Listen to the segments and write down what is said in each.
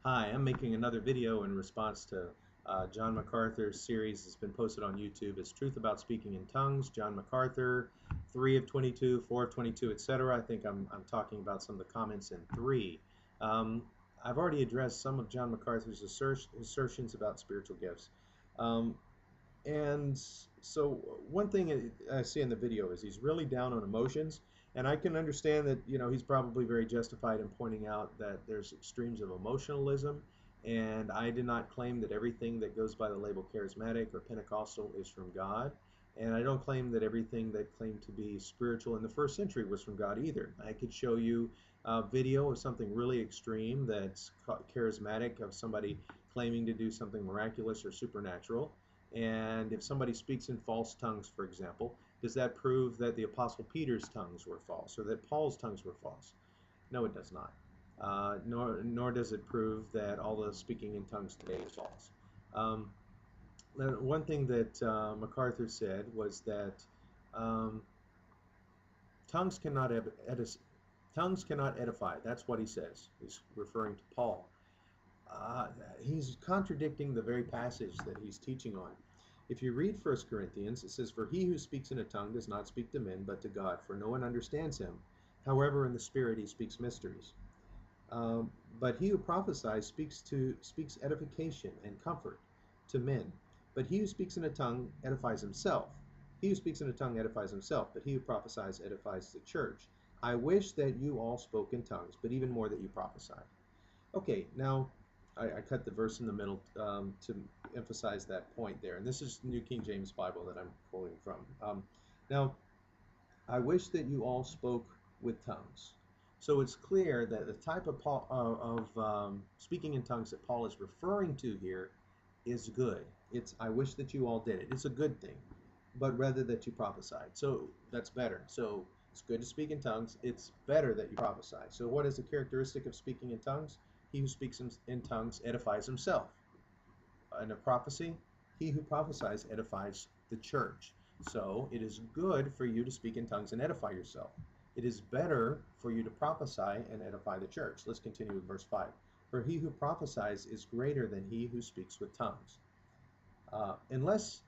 Hi, I'm making another video in response to John MacArthur's series that's been posted on YouTube. It's Truth About Speaking in Tongues, John MacArthur, 3 of 22, 4 of 22, etc. I think I'm talking about some of the comments in 3. I've already addressed some of John MacArthur's assertions about spiritual gifts. And so one thing I see in the video is he's really down on emotions, and I can understand that, he's probably very justified in pointing out that there's extremes of emotionalism, and I did not claim that everything that goes by the label charismatic or Pentecostal is from God, and I don't claim that everything that claimed to be spiritual in the first century was from God either. I could show you a video of something really extreme that's charismatic, of somebody claiming to do something miraculous or supernatural. And if somebody speaks in false tongues, for example, does that prove that the Apostle Peter's tongues were false or that Paul's tongues were false? No, it does not. Nor does it prove that all the speaking in tongues today is false. One thing that MacArthur said was that tongues cannot edify. That's what he says. He's referring to Paul. He's contradicting the very passage that he's teaching on. If you read 1 Corinthians, it says, "For he who speaks in a tongue does not speak to men, but to God, for no one understands him. However, in the Spirit he speaks mysteries. But he who prophesies speaks edification and comfort to men. But he who speaks in a tongue edifies himself. He who speaks in a tongue edifies himself, but he who prophesies edifies the church. I wish that you all spoke in tongues, but even more that you prophesied." Okay, now I cut the verse in the middle to emphasize that point there. And this is New King James Bible that I'm quoting from. Now, I wish that you all spoke with tongues. So it's clear that the type of speaking in tongues that Paul is referring to here is good. It's, I wish that you all did it. It's a good thing, but rather that you prophesied. So that's better. So it's good to speak in tongues. It's better that you prophesy. So what is the characteristic of speaking in tongues? He who speaks in tongues edifies himself. In a prophecy, he who prophesies edifies the church. So it is good for you to speak in tongues and edify yourself. It is better for you to prophesy and edify the church. Let's continue with verse 5. "For he who prophesies is greater than he who speaks with tongues, unless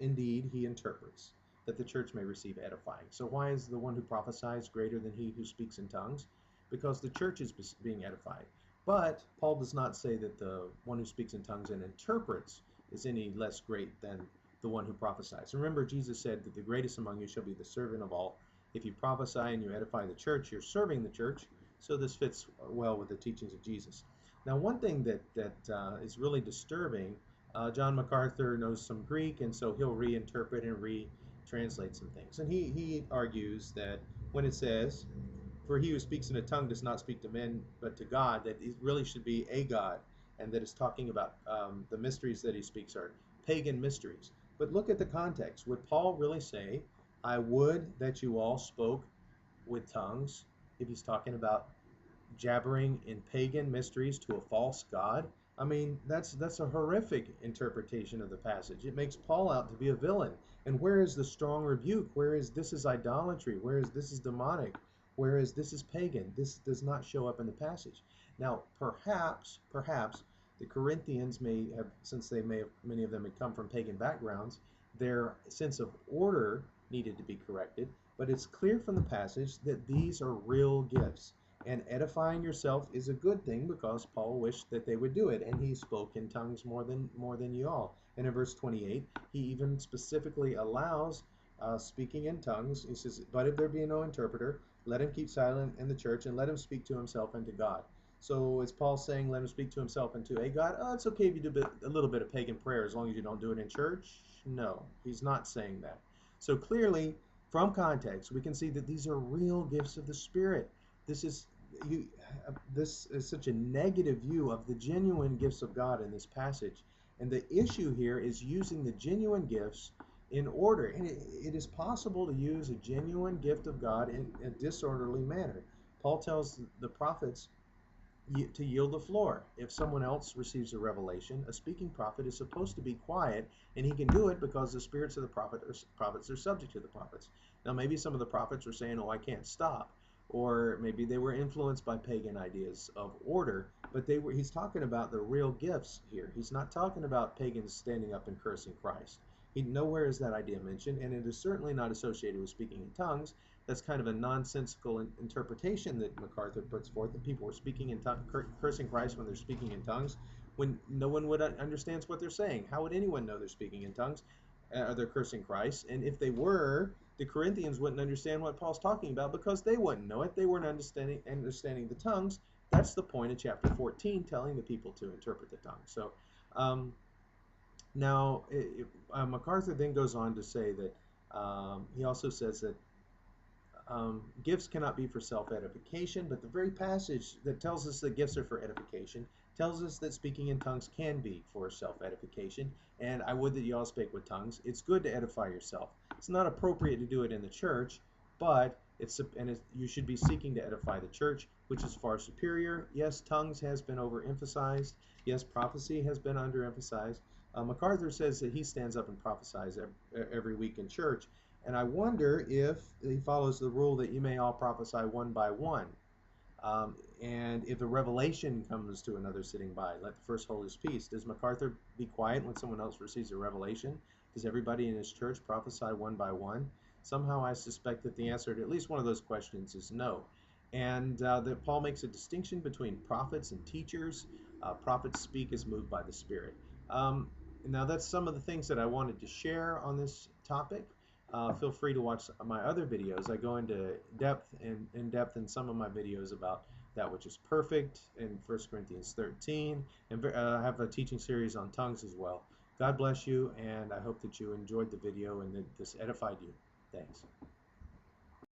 indeed he interprets, that the church may receive edifying." So why is the one who prophesies greater than he who speaks in tongues? Because the church is being edified. But Paul does not say that the one who speaks in tongues and interprets is any less great than the one who prophesies. Remember, Jesus said that the greatest among you shall be the servant of all. If you prophesy and you edify the church, you're serving the church. So this fits well with the teachings of Jesus. Now, one thing that is really disturbing, John MacArthur knows some Greek, and so he'll reinterpret and retranslate some things. And he argues that when it says, "For he who speaks in a tongue does not speak to men, but to God," that it really should be a God, and that it's talking about the mysteries that he speaks are pagan mysteries. But look at the context. Would Paul really say, "I would that you all spoke with tongues," if he's talking about jabbering in pagan mysteries to a false God? I mean, that's a horrific interpretation of the passage. It makes Paul out to be a villain. And where is the strong rebuke? Where is "this is idolatry"? Where is "this is demonic"? Whereas this is pagan. This does not show up in the passage. Now, perhaps the Corinthians may have, since many of them had come from pagan backgrounds, their sense of order needed to be corrected. But it's clear from the passage that these are real gifts. And edifying yourself is a good thing, because Paul wished that they would do it, and he spoke in tongues more than you all. And in verse 28, he even specifically allows speaking in tongues. He says, "But if there be no interpreter, let him keep silent in the church, and let him speak to himself and to God." So is Paul saying let him speak to himself and to a God? Oh, it's okay if you do a little bit of pagan prayer as long as you don't do it in church. No, he's not saying that. So clearly, from context, we can see that these are real gifts of the Spirit. This is such a negative view of the genuine gifts of God in this passage. And the issue here is using the genuine gifts in order. And it is possible to use a genuine gift of God in a disorderly manner. Paul tells the prophets to yield the floor. If someone else receives a revelation, a speaking prophet is supposed to be quiet, and he can do it because the spirits of the prophets are subject to the prophets. Now, maybe some of the prophets are saying, "Oh, I can't stop," or maybe they were influenced by pagan ideas of order, But he's talking about the real gifts here. He's not talking about pagans standing up and cursing Christ. Nowhere is that idea mentioned, and it is certainly not associated with speaking in tongues. That's kind of a nonsensical interpretation that MacArthur puts forth, that people were speaking in tongues, cursing Christ when they're speaking in tongues, when no one would understands what they're saying. How would anyone know they're speaking in tongues? They're cursing Christ, and if they were, the Corinthians wouldn't understand what Paul's talking about because they wouldn't know it. They weren't understanding the tongues. That's the point of chapter 14, telling the people to interpret the tongue. So now MacArthur then goes on to say that he also says that gifts cannot be for self-edification, but the very passage that tells us that gifts are for edification tells us that speaking in tongues can be for self-edification. And I would that you all spake with tongues. It's good to edify yourself. It's not appropriate to do it in the church, but you should be seeking to edify the church, which is far superior. Yes, tongues has been overemphasized. Yes, prophecy has been underemphasized. MacArthur says that he stands up and prophesies every week in church. And I wonder if he follows the rule that you may all prophesy one by one. And if a revelation comes to another sitting by, let the first hold his peace. Does MacArthur be quiet when someone else receives a revelation? Does everybody in his church prophesy one by one? Somehow I suspect that the answer to at least one of those questions is no. And that Paul makes a distinction between prophets and teachers. Prophets speak as moved by the Spirit. Now that's some of the things that I wanted to share on this topic. Feel free to watch my other videos. I go into depth in some of my videos about that which is perfect in 1 Corinthians 13, and I have a teaching series on tongues as well. God bless you, and I hope that you enjoyed the video and that this edified you. Thanks.